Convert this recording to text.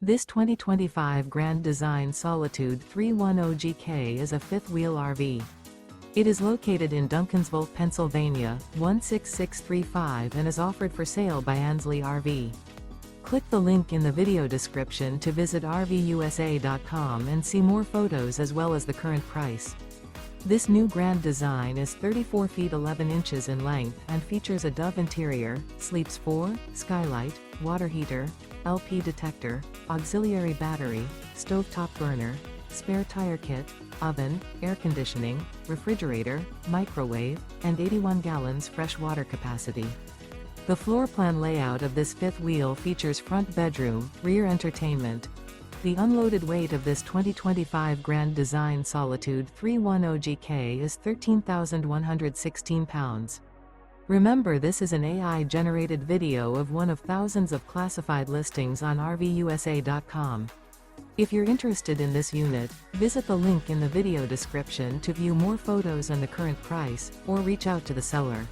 This 2025 Grand Design Solitude 310GK is a fifth-wheel RV. It is located in Duncansville, Pennsylvania, 16635 and is offered for sale by Ansley RV. Click the link in the video description to visit RVUSA.com and see more photos as well as the current price. This new Grand Design is 34 feet 11 inches in length and features a Dove interior, sleeps 4, Skylight, water heater, LP detector, auxiliary battery, stovetop burner, spare tire kit, oven, air conditioning, refrigerator, microwave, and 81 gallons fresh water capacity. The floor plan layout of this fifth wheel features front bedroom, rear entertainment. The unloaded weight of this 2025 Grand Design Solitude 310GK is 13,116 pounds. Remember, this is an AI-generated video of one of thousands of classified listings on RVUSA.com. If you're interested in this unit, visit the link in the video description to view more photos and the current price, or reach out to the seller.